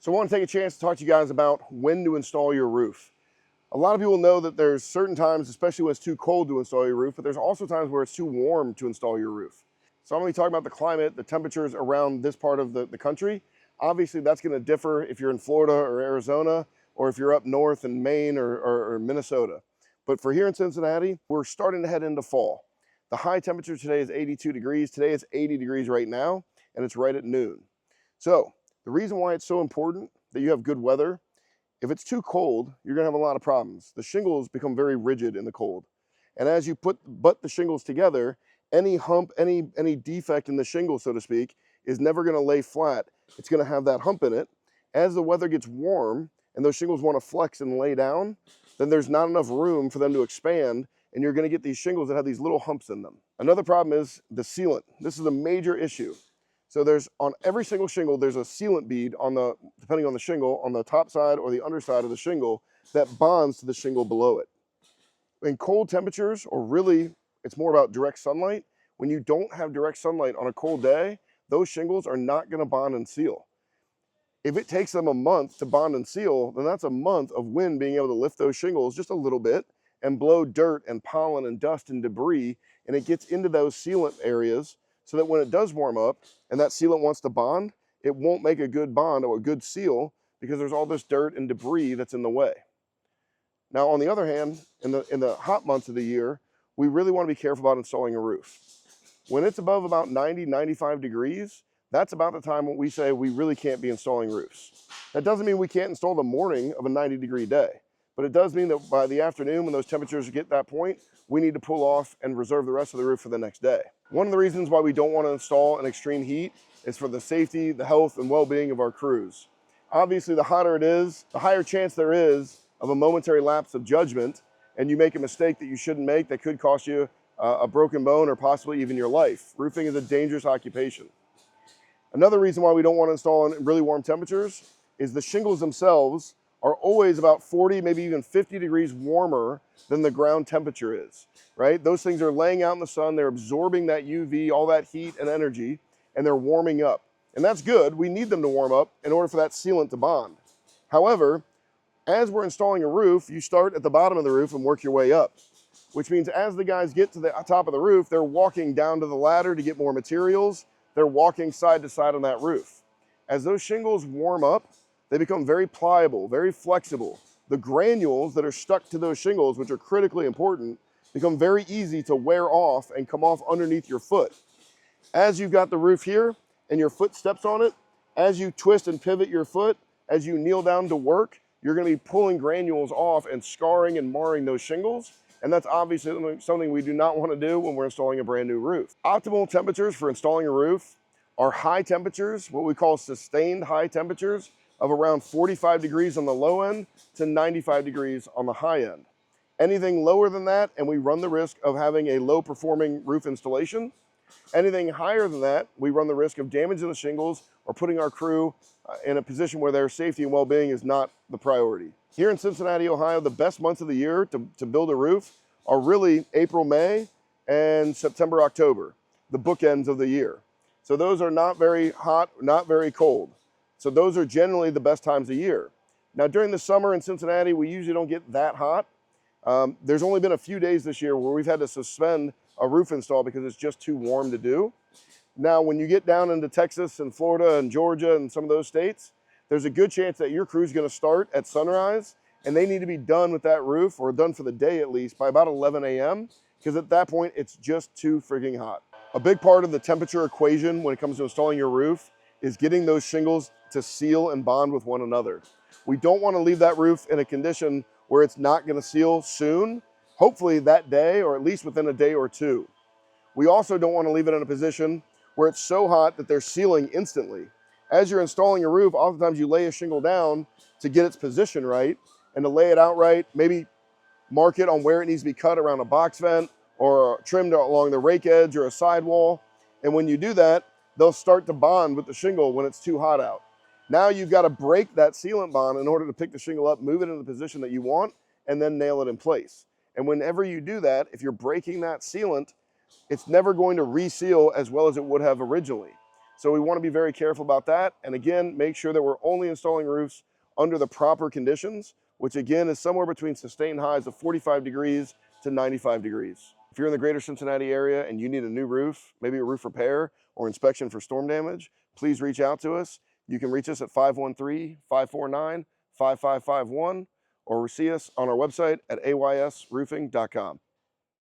So I want to take a chance to talk to you guys about when to install your roof. A lot of people know that there's certain times, especially when it's too cold to install your roof, but there's also times where it's too warm to install your roof. So I'm going to be talking about the climate, the temperatures around this part of the country. Obviously, that's going to differ if you're in Florida or Arizona, or if you're up north in Maine or Minnesota. But for here in Cincinnati, we're starting to head into fall. The high temperature today is 82 degrees. Today it's 80 degrees right now, and it's right at noon. So the reason why it's so important that you have good weather, if it's too cold, you're gonna have a lot of problems. The shingles become very rigid in the cold. And as you butt the shingles together, any hump, any defect in the shingle, so to speak, is never gonna lay flat. It's gonna have that hump in it. As the weather gets warm and those shingles wanna flex and lay down, then there's not enough room for them to expand, and you're gonna get these shingles that have these little humps in them. Another problem is the sealant. This is a major issue. So there's, on every single shingle, there's a sealant bead on the, depending on the shingle, on the top side or the underside of the shingle that bonds to the shingle below it. In cold temperatures, or really, it's more about direct sunlight, when you don't have direct sunlight on a cold day, those shingles are not gonna bond and seal. If it takes them a month to bond and seal, then that's a month of wind being able to lift those shingles just a little bit and blow dirt and pollen and dust and debris, and it gets into those sealant areas so that when it does warm up and that sealant wants to bond, it won't make a good bond or a good seal because there's all this dirt and debris that's in the way. Now, on the other hand, in the hot months of the year, we really want to be careful about installing a roof. When it's above about 90, 95 degrees, that's about the time when we say we really can't be installing roofs. That doesn't mean we can't install the morning of a 90-degree day, but it does mean that by the afternoon, when those temperatures get that point, we need to pull off and reserve the rest of the roof for the next day. One of the reasons why we don't want to install in extreme heat is for the safety, the health, and well-being of our crews. Obviously, the hotter it is, the higher chance there is of a momentary lapse of judgment, and you make a mistake that you shouldn't make that could cost you a broken bone or possibly even your life. Roofing is a dangerous occupation. Another reason why we don't want to install in really warm temperatures is the shingles themselves are always about 40, maybe even 50 degrees warmer than the ground temperature is, right? Those things are laying out in the sun, they're absorbing that UV, all that heat and energy, and they're warming up. And that's good, we need them to warm up in order for that sealant to bond. However, as we're installing a roof, you start at the bottom of the roof and work your way up, which means as the guys get to the top of the roof, they're walking down to the ladder to get more materials, they're walking side to side on that roof. As those shingles warm up, they become very pliable, very flexible. The granules that are stuck to those shingles, which are critically important, become very easy to wear off and come off underneath your foot. As you've got the roof here and your foot steps on it, as you twist and pivot your foot, as you kneel down to work, you're gonna be pulling granules off and scarring and marring those shingles. And that's obviously something we do not want to do when we're installing a brand new roof. Optimal temperatures for installing a roof are high temperatures, what we call sustained high temperatures, of around 45 degrees on the low end to 95 degrees on the high end. Anything lower than that, and we run the risk of having a low performing roof installation. Anything higher than that, we run the risk of damaging the shingles or putting our crew in a position where their safety and well-being is not the priority. Here in Cincinnati, Ohio, the best months of the year to build a roof are really April, May, and September, October, the bookends of the year. So those are not very hot, not very cold. So those are generally the best times of year. Now during the summer in Cincinnati, we usually don't get that hot. There's only been a few days this year where we've had to suspend a roof install because it's just too warm to do. Now, when you get down into Texas and Florida and Georgia and some of those states, there's a good chance that your crew's gonna start at sunrise and they need to be done with that roof, or done for the day at least, by about 11 a.m. because at that point, it's just too frigging hot. A big part of the temperature equation when it comes to installing your roof is getting those shingles to seal and bond with one another. We don't want to leave that roof in a condition where it's not going to seal soon, hopefully that day or at least within a day or two. We also don't want to leave it in a position where it's so hot that they're sealing instantly. As you're installing a roof, oftentimes you lay a shingle down to get its position right and to lay it out right, maybe mark it on where it needs to be cut around a box vent or trimmed along the rake edge or a sidewall. And when you do that, they'll start to bond with the shingle when it's too hot out. Now you've got to break that sealant bond in order to pick the shingle up, move it in the position that you want, and then nail it in place. And whenever you do that, if you're breaking that sealant, it's never going to reseal as well as it would have originally. So we want to be very careful about that. And again, make sure that we're only installing roofs under the proper conditions, which again is somewhere between sustained highs of 45 degrees to 95 degrees. If you're in the greater Cincinnati area and you need a new roof, maybe a roof repair or inspection for storm damage, please reach out to us. You can reach us at 513-549-5551 or see us on our website at aysroofing.com.